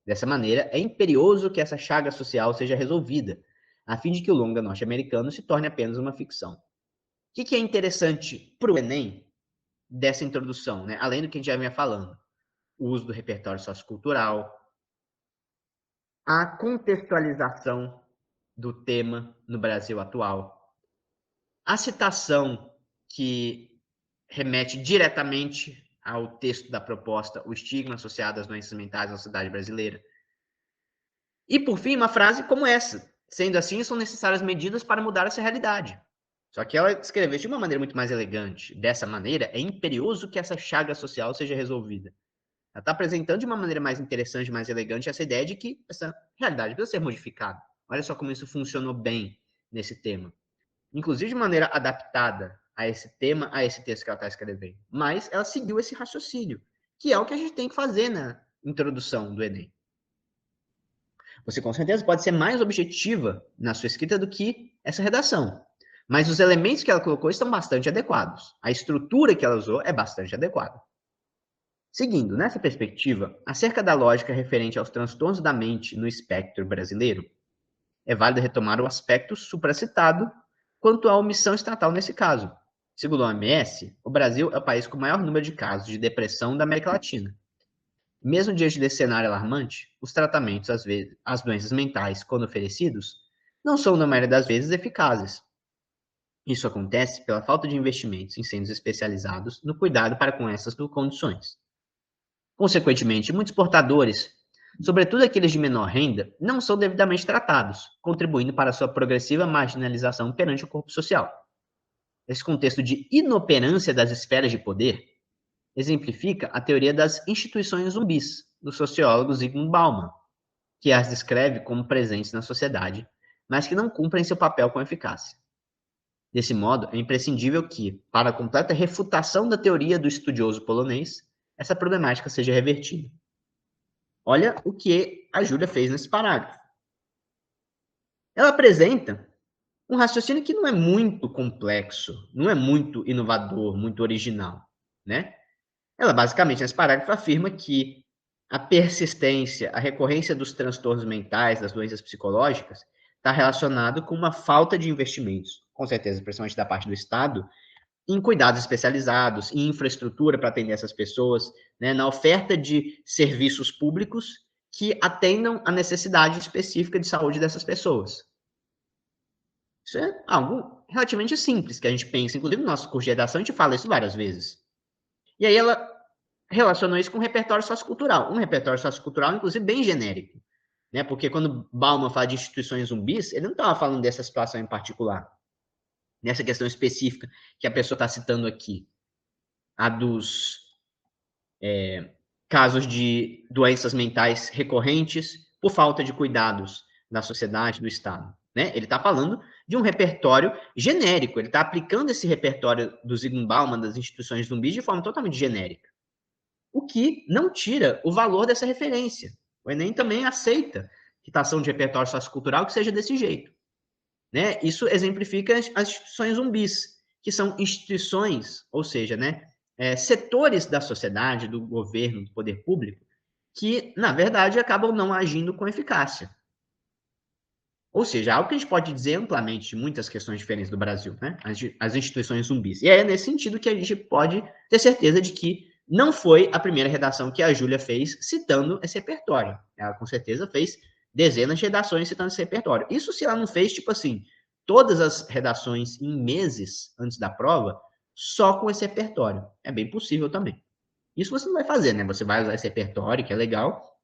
A: Dessa maneira, é imperioso que essa chaga social seja resolvida, a fim de que o longa norte-americano se torne apenas uma ficção. O que é interessante para o Enem dessa introdução, né? Além do que a gente já vinha falando, o uso do repertório sociocultural, a contextualização do tema no Brasil atual, a citação que remete diretamente ao texto da proposta, o estigma associado às doenças mentais na sociedade brasileira. E, por fim, uma frase como essa: sendo assim, são necessárias medidas para mudar essa realidade. Só que ela escreveu de uma maneira muito mais elegante. Dessa maneira, é imperioso que essa chaga social seja resolvida. Ela está apresentando de uma maneira mais interessante, mais elegante, essa ideia de que essa realidade precisa ser modificada. Olha só como isso funcionou bem nesse tema. Inclusive de maneira adaptada a esse tema, a esse texto que ela está escrevendo. Mas ela seguiu esse raciocínio, que é o que a gente tem que fazer na introdução do Enem. Você com certeza pode ser mais objetiva na sua escrita do que essa redação. Mas os elementos que ela colocou estão bastante adequados. A estrutura que ela usou é bastante adequada. Seguindo, nessa perspectiva, acerca da lógica referente aos transtornos da mente no espectro brasileiro, é válido retomar o aspecto supracitado quanto à omissão estatal nesse caso. Segundo a OMS, o Brasil é o país com o maior número de casos de depressão da América Latina. Mesmo diante desse cenário alarmante, os tratamentos, às vezes, as doenças mentais, quando oferecidos, não são, na maioria das vezes, eficazes. Isso acontece pela falta de investimentos em centros especializados no cuidado para com essas condições. Consequentemente, muitos portadores, sobretudo aqueles de menor renda, não são devidamente tratados, contribuindo para a sua progressiva marginalização perante o corpo social. Esse contexto de inoperância das esferas de poder exemplifica a teoria das instituições zumbis, do sociólogo Zygmunt Bauman, que as descreve como presentes na sociedade, mas que não cumprem seu papel com eficácia. Desse modo, é imprescindível que, para a completa refutação da teoria do estudioso polonês, essa problemática seja revertida. Olha o que a Júlia fez nesse parágrafo. Ela apresenta um raciocínio que não é muito complexo, não é muito inovador, muito original, né? Ela basicamente, nesse parágrafo, afirma que a persistência, a recorrência dos transtornos mentais, das doenças psicológicas, está relacionado com uma falta de investimentos, com certeza, principalmente da parte do Estado, em cuidados especializados, em infraestrutura para atender essas pessoas, né, na oferta de serviços públicos que atendam a necessidade específica de saúde dessas pessoas. Isso é algo relativamente simples que a gente pensa, inclusive no nosso curso de redação a gente fala isso várias vezes. E aí ela relacionou isso com um repertório sociocultural, inclusive, bem genérico, né? Porque quando Bauman fala de instituições zumbis, ele não estava falando dessa situação em particular, nessa questão específica que a pessoa está citando aqui, a dos casos de doenças mentais recorrentes por falta de cuidados da sociedade, do Estado, né? Ele está falando de um repertório genérico, ele está aplicando esse repertório do Zygmunt Bauman, das instituições zumbis, de forma totalmente genérica. O que não tira o valor dessa referência. O Enem também aceita citação de repertório sociocultural que seja desse jeito. Né? Isso exemplifica as instituições zumbis, que são instituições, ou seja, né, setores da sociedade, do governo, do poder público, que, na verdade, acabam não agindo com eficácia. Ou seja, algo que a gente pode dizer amplamente de muitas questões diferentes do Brasil, né? As instituições zumbis. E é nesse sentido que a gente pode ter certeza de que não foi a primeira redação que a Júlia fez citando esse repertório. Ela, com certeza, fez dezenas de redações citando esse repertório. Isso se ela não fez, tipo assim, todas as redações em meses antes da prova, só com esse repertório. É bem possível também. Isso você não vai fazer, né? Você vai usar esse repertório, que é legal,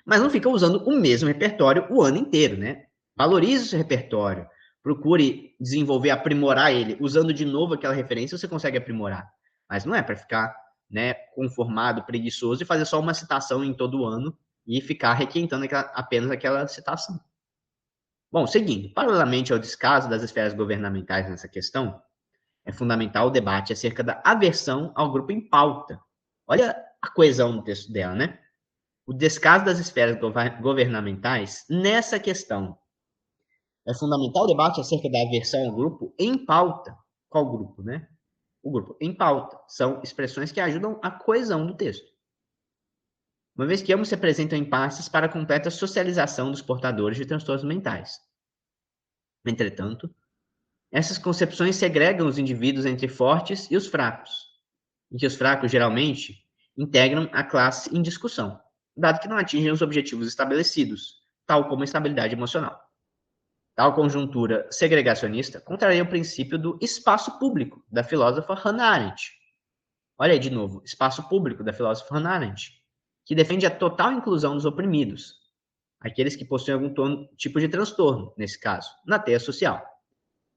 A: mas não fica usando o mesmo repertório o ano inteiro, né? Valorize esse repertório, procure desenvolver, aprimorar ele. Usando de novo aquela referência, você consegue aprimorar. Mas não é para ficar, né, conformado, preguiçoso e fazer só uma citação em todo ano e ficar requentando apenas aquela citação. Bom, seguindo, paralelamente ao descaso das esferas governamentais nessa questão, é fundamental o debate acerca da aversão ao grupo em pauta. Olha a coesão do texto dela, né? O descaso das esferas governamentais nessa questão. É fundamental o debate acerca da aversão ao grupo em pauta. Qual grupo, né? O grupo em pauta. São expressões que ajudam a coesão do texto. Uma vez que ambos se apresentam impasses para a completa socialização dos portadores de transtornos mentais. Entretanto, Essas concepções segregam os indivíduos entre fortes e os fracos, em que os fracos, geralmente, integram a classe em discussão, dado que não atingem os objetivos estabelecidos, tal como a estabilidade emocional. Tal conjuntura segregacionista contraria o princípio do espaço público, da filósofa Hannah Arendt. Olha aí de novo, espaço público, da filósofa Hannah Arendt, que defende a total inclusão dos oprimidos, aqueles que possuem algum tipo de transtorno, nesse caso, na teia social.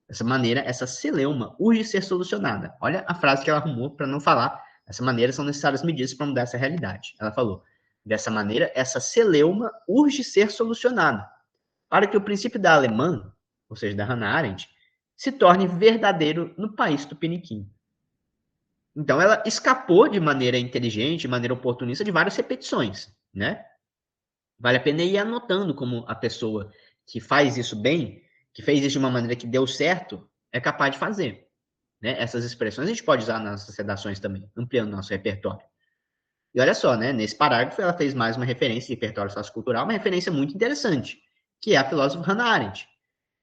A: Dessa maneira, essa celeuma urge ser solucionada. Olha a frase que ela arrumou para não falar. Dessa maneira, são necessárias medidas para mudar essa realidade. Ela falou, dessa maneira, essa celeuma urge ser solucionada, para que o princípio da alemã, ou seja, da Hannah Arendt, se torne verdadeiro no país tupiniquim. Então, ela escapou de maneira inteligente, de maneira oportunista, de várias repetições, né? Vale a pena ir anotando como a pessoa que faz isso bem, que fez isso de uma maneira que deu certo, é capaz de fazer. Né? Essas expressões a gente pode usar nas redações também, ampliando nosso repertório. E olha só, né? Nesse parágrafo ela fez mais uma referência de repertório sociocultural, uma referência muito interessante, que é a filósofa Hannah Arendt.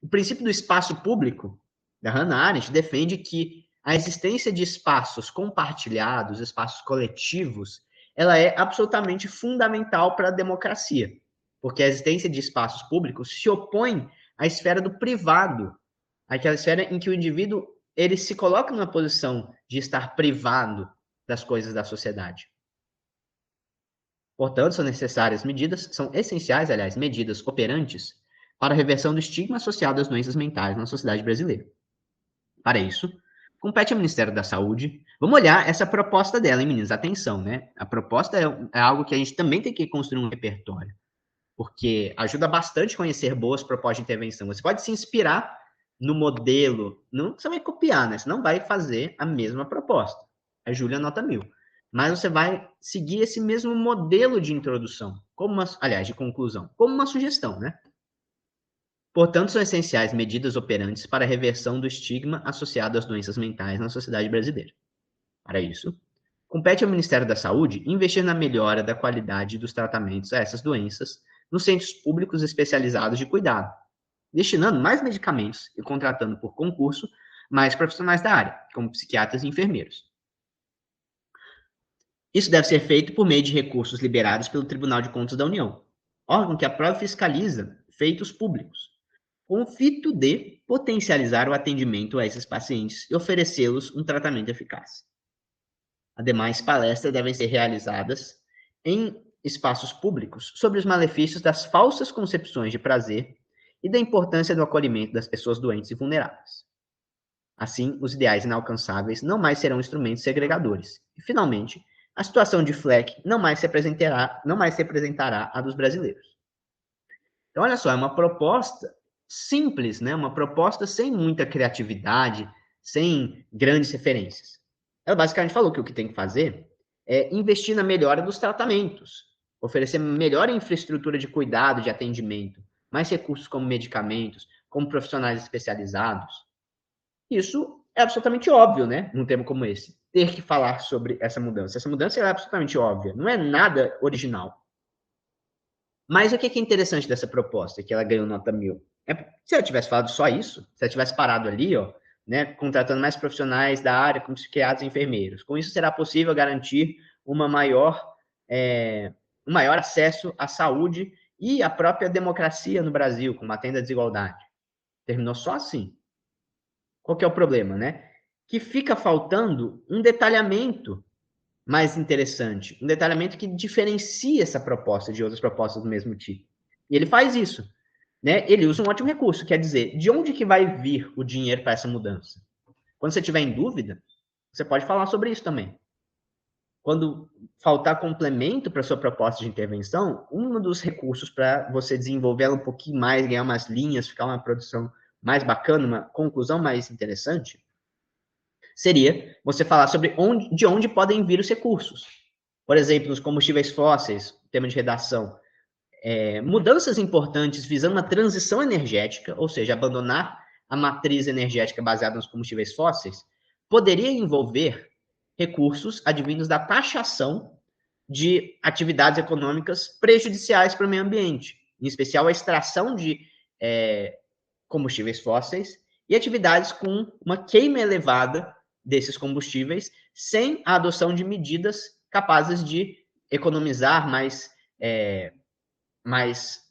A: O princípio do espaço público da Hannah Arendt defende que a existência de espaços compartilhados, espaços coletivos, ela é absolutamente fundamental para a democracia, porque a existência de espaços públicos se opõe à esfera do privado, aquela esfera em que o indivíduo ele se coloca numa posição de estar privado das coisas da sociedade. Portanto, são necessárias medidas, são essenciais, aliás, medidas operantes para a reversão do estigma associado às doenças mentais na sociedade brasileira. Para isso, compete ao Ministério da Saúde. Vamos olhar essa proposta dela, hein, meninos? Atenção, né? A proposta é algo que a gente também tem que construir um repertório, porque ajuda bastante a conhecer boas propostas de intervenção. Você pode se inspirar no modelo, não você vai copiar, né? Você não vai fazer a mesma proposta. A Júlia nota 1000. Mas você vai seguir esse mesmo modelo de introdução, aliás, de conclusão, como uma sugestão, né? Portanto, são essenciais medidas operantes para a reversão do estigma associado às doenças mentais na sociedade brasileira. Para isso, compete ao Ministério da Saúde investir na melhora da qualidade dos tratamentos a essas doenças nos centros públicos especializados de cuidado, destinando mais medicamentos e contratando por concurso mais profissionais da área, como psiquiatras e enfermeiros. Isso deve ser feito por meio de recursos liberados pelo Tribunal de Contas da União, órgão que aprova e fiscaliza feitos públicos, com o fito de potencializar o atendimento a esses pacientes e oferecê-los um tratamento eficaz. Ademais, palestras devem ser realizadas em espaços públicos sobre os malefícios das falsas concepções de prazer e da importância do acolhimento das pessoas doentes e vulneráveis. Assim, os ideais inalcançáveis não mais serão instrumentos segregadores. E, finalmente, a situação de Fleck não mais se representará a dos brasileiros. Então, olha só, é uma proposta simples, né? Uma proposta sem muita criatividade, sem grandes referências. Ela basicamente falou que o que tem que fazer é investir na melhora dos tratamentos, oferecer melhor infraestrutura de cuidado, de atendimento, mais recursos como medicamentos, como profissionais especializados. Isso é absolutamente óbvio, né? Num tema como esse. Ter que falar sobre essa mudança. Essa mudança é absolutamente óbvia, não é nada original. Mas o que é interessante dessa proposta, que ela ganhou nota 1000? Se ela tivesse falado só isso, se ela tivesse parado ali, ó, né, contratando mais profissionais da área, como psiquiatras e enfermeiros. Com isso, será possível garantir um maior acesso à saúde e à própria democracia no Brasil, combatendo a desigualdade. Terminou só assim. Qual que é o problema, né? Que fica faltando um detalhamento mais interessante, um detalhamento que diferencia essa proposta de outras propostas do mesmo tipo. E ele faz isso, né? Ele usa um ótimo recurso, quer dizer, de onde que vai vir o dinheiro para essa mudança? Quando você tiver em dúvida, você pode falar sobre isso também. Quando faltar complemento para sua proposta de intervenção, um dos recursos para você desenvolver ela um pouquinho mais, ganhar umas linhas, ficar uma produção mais bacana, uma conclusão mais interessante, seria você falar sobre de onde podem vir os recursos. Por exemplo, nos combustíveis fósseis, tema de redação, mudanças importantes visando uma transição energética, ou seja, abandonar a matriz energética baseada nos combustíveis fósseis, poderia envolver recursos advindos da taxação de atividades econômicas prejudiciais para o meio ambiente, em especial a extração de combustíveis fósseis e atividades com uma queima elevada desses combustíveis, sem a adoção de medidas capazes de economizar mais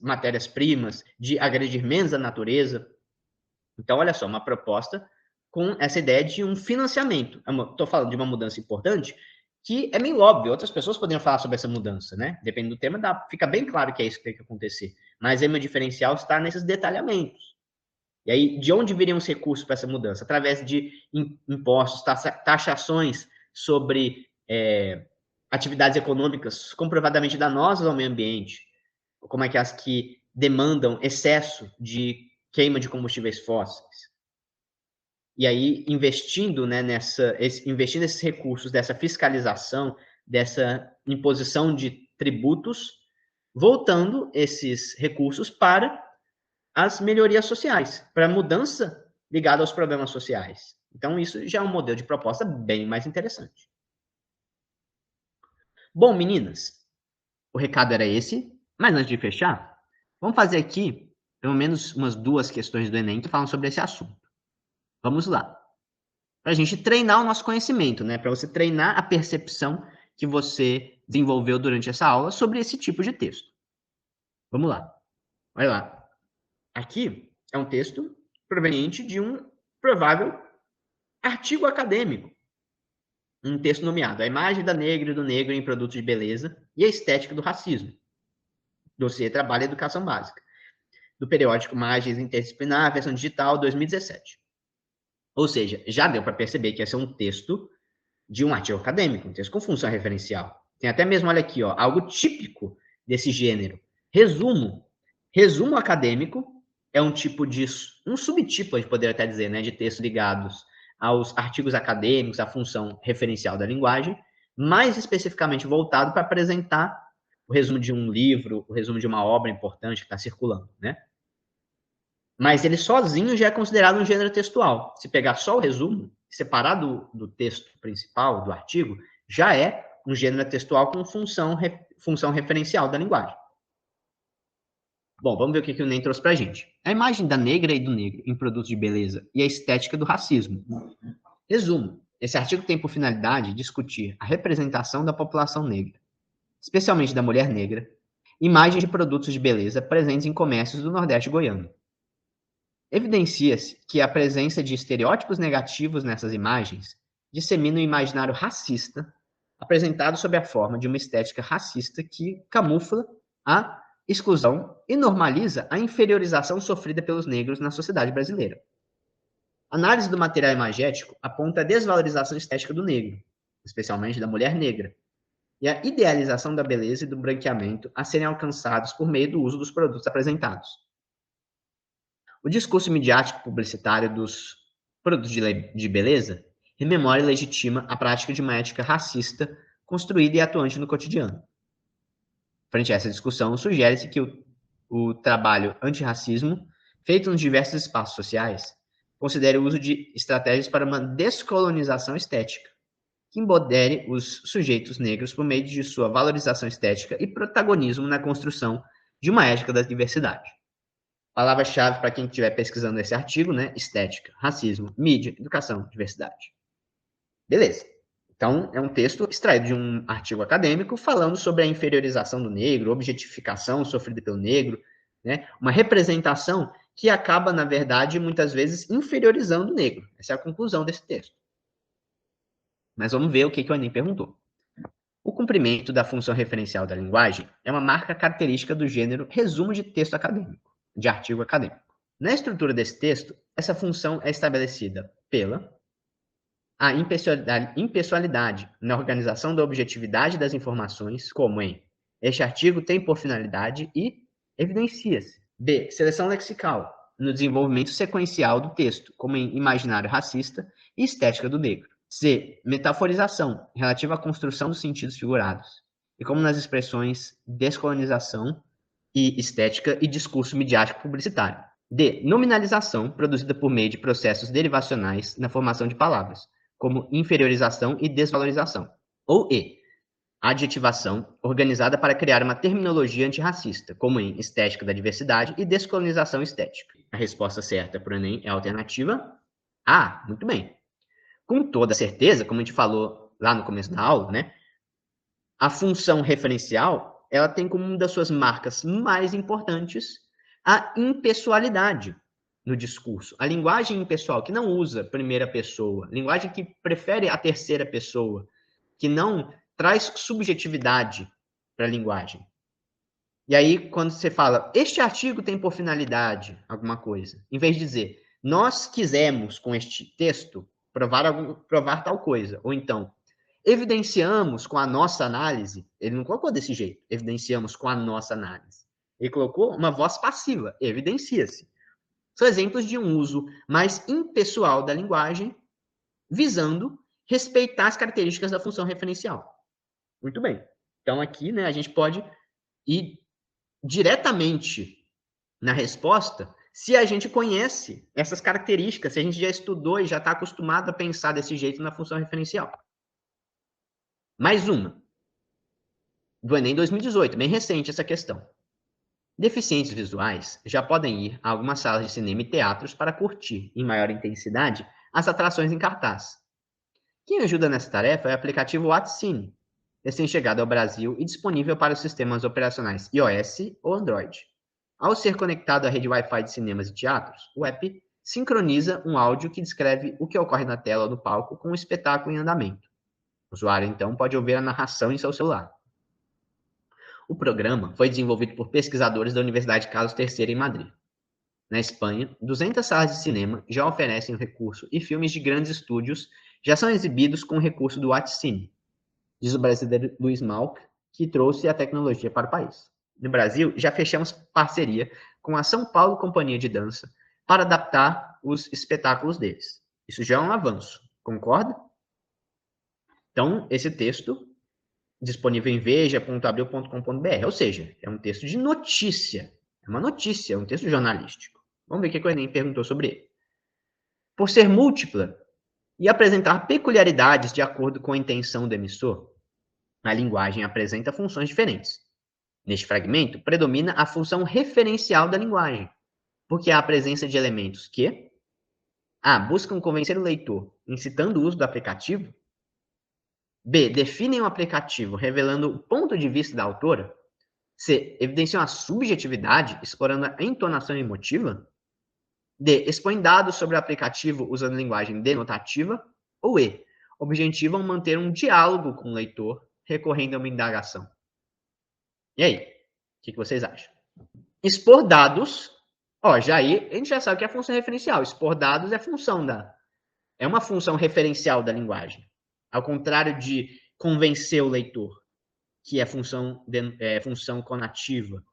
A: matérias-primas, de agredir menos a natureza. Então, olha só, uma proposta com essa ideia de um financiamento. Estou falando de uma mudança importante, que é meio óbvio. Outras pessoas poderiam falar sobre essa mudança, né? Dependendo do tema, fica bem claro que é isso que tem que acontecer. Mas aí, meu diferencial está nesses detalhamentos. E aí, de onde viriam os recursos para essa mudança? Através de impostos, taxações sobre atividades econômicas comprovadamente danosas ao meio ambiente, como é que as que demandam excesso de queima de combustíveis fósseis. E aí, investindo, né, investindo esses recursos dessa fiscalização, dessa imposição de tributos, voltando esses recursos para as melhorias sociais, para a mudança ligada aos problemas sociais. Então, isso já é um modelo de proposta bem mais interessante. Bom, meninas, o recado era esse, mas antes de fechar, vamos fazer aqui pelo menos umas 2 questões do Enem que falam sobre esse assunto. Vamos lá. Para a gente treinar o nosso conhecimento, né? Para você treinar a percepção que você desenvolveu durante essa aula sobre esse tipo de texto. Vamos lá. Olha lá. Aqui é um texto proveniente de um provável artigo acadêmico. Um texto nomeado A Imagem da Negra e do Negro em Produtos de Beleza e a Estética do Racismo. Dossiê Trabalho e Educação Básica. Do periódico Imagens Interdisciplinar, versão digital, 2017. Ou seja, já deu para perceber que esse é um texto de um artigo acadêmico, um texto com função referencial. Tem até mesmo, olha aqui, ó, algo típico desse gênero. Resumo. Resumo acadêmico é um tipo de, um subtipo, a gente poderia até dizer, né, de textos ligados aos artigos acadêmicos, à função referencial da linguagem, mais especificamente voltado para apresentar o resumo de um livro, o resumo de uma obra importante que está circulando, né? Mas ele sozinho já é considerado um gênero textual. Se pegar só o resumo, separar do texto principal, do artigo, já é um gênero textual com função referencial da linguagem. Bom, vamos ver o que o Enem trouxe para a gente. A imagem da negra e do negro em produtos de beleza e a estética do racismo. Resumo. Esse artigo tem por finalidade discutir a representação da população negra, especialmente da mulher negra, imagens de produtos de beleza presentes em comércios do Nordeste goiano. Evidencia-se que a presença de estereótipos negativos nessas imagens dissemina o imaginário racista, apresentado sob a forma de uma estética racista que camufla a exclusão e normaliza a inferiorização sofrida pelos negros na sociedade brasileira. A análise do material imagético aponta a desvalorização estética do negro, especialmente da mulher negra, e a idealização da beleza e do branqueamento a serem alcançados por meio do uso dos produtos apresentados. O discurso midiático publicitário dos produtos de beleza rememora e legitima a prática de uma ética racista construída e atuante no cotidiano. Frente a essa discussão, sugere-se que o trabalho antirracismo, feito nos diversos espaços sociais, considere o uso de estratégias para uma descolonização estética, que empodere os sujeitos negros por meio de sua valorização estética e protagonismo na construção de uma ética da diversidade. Palavra-chave para quem estiver pesquisando esse artigo, né? Estética, racismo, mídia, educação, diversidade. Beleza. Então, é um texto extraído de um artigo acadêmico falando sobre a inferiorização do negro, objetificação sofrida pelo negro, né? Uma representação que acaba, na verdade, muitas vezes inferiorizando o negro. Essa é a conclusão desse texto. Mas vamos ver o que o Enem perguntou. O cumprimento da função referencial da linguagem é uma marca característica do gênero resumo de texto acadêmico, de artigo acadêmico. Na estrutura desse texto, essa função é estabelecida pela a impessoalidade na organização da objetividade das informações, como em este artigo tem por finalidade e evidencia-se. B. Seleção lexical, no desenvolvimento sequencial do texto, como em imaginário racista e estética do negro. C. Metaforização, relativa à construção dos sentidos figurados, e como nas expressões descolonização e estética e discurso midiático publicitário. D. Nominalização, produzida por meio de processos derivacionais na formação de palavras, como inferiorização e desvalorização. Ou E. Adjetivação, organizada para criar uma terminologia antirracista, como em estética da diversidade e descolonização estética. a resposta certa para o Enem é a alternativa A. Muito bem. Com toda certeza, como a gente falou lá no começo da aula, né? A função referencial, ela tem como uma das suas marcas mais importantes a impessoalidade no discurso. A linguagem impessoal, que não usa primeira pessoa, linguagem que prefere a terceira pessoa, que não traz subjetividade para a linguagem. E aí, quando você fala, este artigo tem por finalidade alguma coisa, em vez de dizer, nós quisemos, com este texto, provar tal coisa, ou então, evidenciamos com a nossa análise, ele não colocou desse jeito, evidenciamos com a nossa análise. Ele colocou uma voz passiva, evidencia-se. São exemplos de um uso mais impessoal da linguagem, visando respeitar as características da função referencial. Muito bem. Então, aqui, né, a gente pode ir diretamente na resposta se a gente conhece essas características, se a gente já estudou e já está acostumado a pensar desse jeito na função referencial. Mais uma. Do Enem 2018, bem recente essa questão. Deficientes visuais já podem ir a algumas salas de cinema e teatros para curtir, em maior intensidade, as atrações em cartaz. Quem ajuda nessa tarefa é o aplicativo WhatCine, recém-chegado ao Brasil e disponível para os sistemas operacionais iOS ou Android. Ao ser conectado à rede Wi-Fi de cinemas e teatros, o app sincroniza um áudio que descreve o que ocorre na tela ou no palco com o espetáculo em andamento. O usuário, então, pode ouvir a narração em seu celular. O programa foi desenvolvido por pesquisadores da Universidade Carlos III em Madrid. Na Espanha, 200 salas de cinema já oferecem o recurso e filmes de grandes estúdios já são exibidos com o recurso do WhatCine, diz o brasileiro Luiz Malk, que trouxe a tecnologia para o país. No Brasil, já fechamos parceria com a São Paulo Companhia de Dança para adaptar os espetáculos deles. Isso já é um avanço, concorda? Então, esse texto disponível em veja.abril.com.br, ou seja, é um texto de notícia, é uma notícia, é um texto jornalístico. Vamos ver o que o Enem perguntou sobre ele. Por ser múltipla e apresentar peculiaridades de acordo com a intenção do emissor, a linguagem apresenta funções diferentes. Neste fragmento, predomina a função referencial da linguagem, porque há a presença de elementos que A. Buscam convencer o leitor, incitando o uso do aplicativo. B. Definem o aplicativo, revelando o ponto de vista da autora. C. Evidenciam a subjetividade, explorando a entonação emotiva. D. Expõem dados sobre o aplicativo usando linguagem denotativa. Ou E. Objetivam manter um diálogo com o leitor, recorrendo a uma indagação. E aí? O que vocês acham? Expor dados, já aí a gente já sabe que é a função referencial. Expor dados é uma função referencial da linguagem. Ao contrário de convencer o leitor, que é função conativa,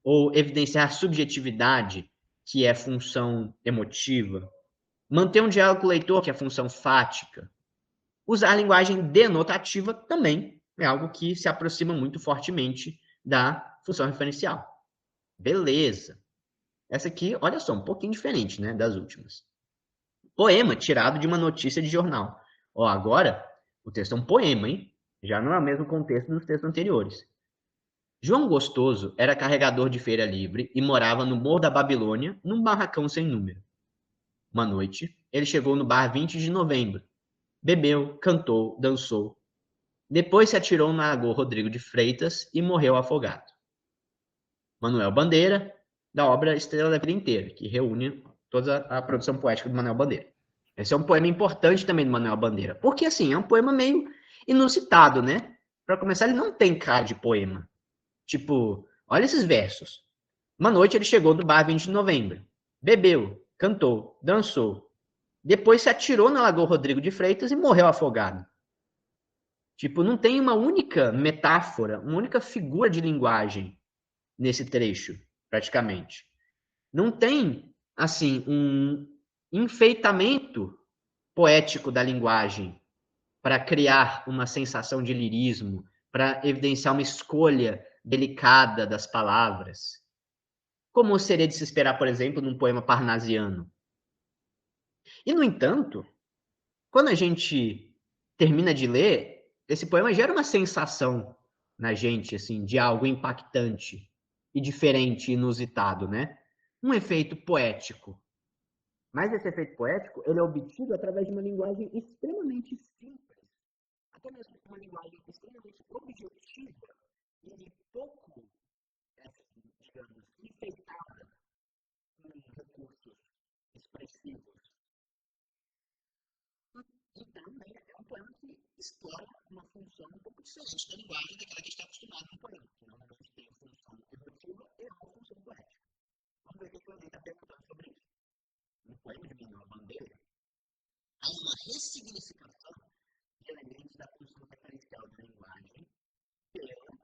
A: ou evidenciar subjetividade, que é função emotiva. Manter um diálogo com o leitor, que é função fática. Usar a linguagem denotativa também é algo que se aproxima muito fortemente da função referencial. Beleza. Essa aqui, olha só, um pouquinho diferente, né, das últimas. Poema tirado de uma notícia de jornal. Agora, o texto é um poema, hein? Já não é o mesmo contexto dos textos anteriores. João Gostoso era carregador de feira livre e morava no Morro da Babilônia, num barracão sem número. Uma noite, ele chegou no bar 20 de novembro. Bebeu, cantou, dançou. Depois se atirou na Lagoa Rodrigo de Freitas e morreu afogado. Manuel Bandeira, da obra Estrela da Vida Inteira, que reúne toda a produção poética do Manuel Bandeira. Esse é um poema importante também do Manuel Bandeira, porque, assim, é um poema meio inusitado, né? Para começar, ele não tem cara de poema. Tipo, olha esses versos. Uma noite ele chegou do bar 20 de novembro. Bebeu, cantou, dançou. Depois se atirou na Lagoa Rodrigo de Freitas e morreu afogado. Tipo, não tem uma única metáfora, uma única figura de linguagem nesse trecho, praticamente. Não tem, assim, um enfeitamento poético da linguagem para criar uma sensação de lirismo, para evidenciar uma escolha delicada das palavras. Como seria de se esperar, por exemplo, num poema parnasiano. E, no entanto, quando a gente termina de ler, esse poema gera uma sensação na gente, assim, de algo impactante e diferente, inusitado, né? um efeito poético. Mas esse efeito poético ele é obtido através de uma linguagem extremamente simples, até mesmo uma linguagem extremamente objetiva e pouco, digamos, enfeitada com recursos expressivos. E também é um poema que explora uma função um pouco diferente da linguagem daquela que a gente está acostumado com o poema, que normalmente tem função emotiva e não função poética. Vamos ver o que o Enem está perguntando sobre isso. No poema de Menor Bandeira, há uma ressignificação de elementos da função referencial da linguagem pela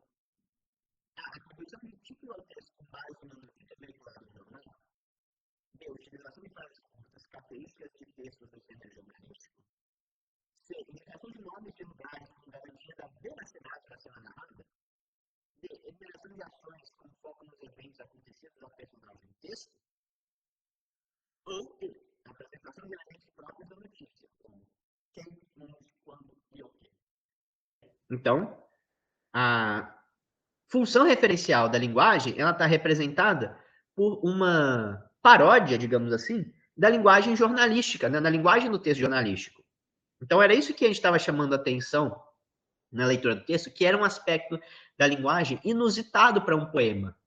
A: atribuição de título ao texto com base na notícia veiculada no jornal, b. Utilização de frases curtas, características de textos do gênero jornalístico, c. Indicação de nomes de lugares com garantia da veracidade da cena narrada, d. Enumeração de ações com foco nos eventos acontecidos ao personagem do texto, ou e. Apresentação de elementos próprios da notícia, como quem, onde, quando e o que. Então, a função referencial da linguagem ela está representada por uma paródia, digamos assim, da linguagem jornalística, né? Da linguagem do texto jornalístico. Então, era isso que a gente estava chamando a atenção na leitura do texto, que era um aspecto da linguagem inusitado para um poema,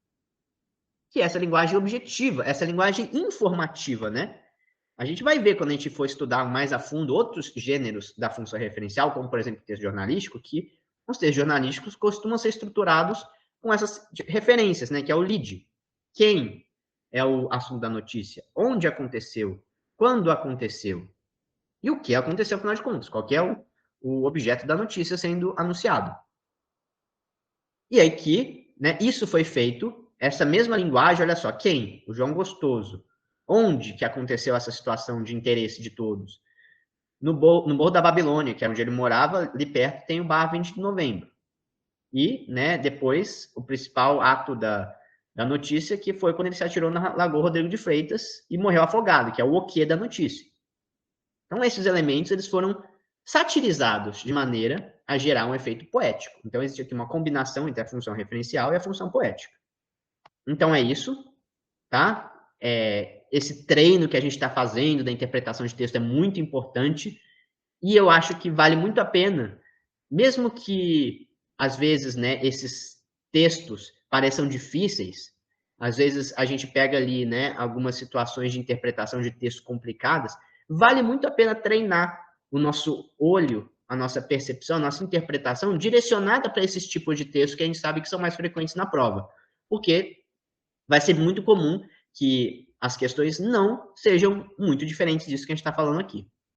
A: que é essa linguagem objetiva, essa linguagem informativa, né? A gente vai ver, quando a gente for estudar mais a fundo outros gêneros da função referencial, como, por exemplo, o texto jornalístico, que os textos jornalísticos costumam ser estruturados com essas referências, né? Que é o lead. Quem é o assunto da notícia? Onde aconteceu? Quando aconteceu? E o que aconteceu, afinal de contas? Qual que é o objeto da notícia sendo anunciado? E aí que, né, isso foi feito, essa mesma linguagem, olha só, quem? O João Gostoso. Onde que aconteceu essa situação de interesse de todos? No Morro da Babilônia, que é onde ele morava, ali perto tem o Bar 20 de Novembro. E, né, depois, o principal ato da notícia, que foi quando ele se atirou na Lagoa Rodrigo de Freitas e morreu afogado, que é o quê da notícia. Então, esses elementos eles foram satirizados de maneira a gerar um efeito poético. Então, existe aqui uma combinação entre a função referencial e a função poética. Então, é isso, tá? Esse treino que a gente está fazendo da interpretação de texto é muito importante e eu acho que vale muito a pena, mesmo que, às vezes, né, esses textos pareçam difíceis, às vezes a gente pega ali, né, algumas situações de interpretação de texto complicadas, vale muito a pena treinar o nosso olho, a nossa percepção, a nossa interpretação direcionada para esses tipos de textos que a gente sabe que são mais frequentes na prova. Porque vai ser muito comum que as questões não sejam muito diferentes disso que a gente está falando aqui.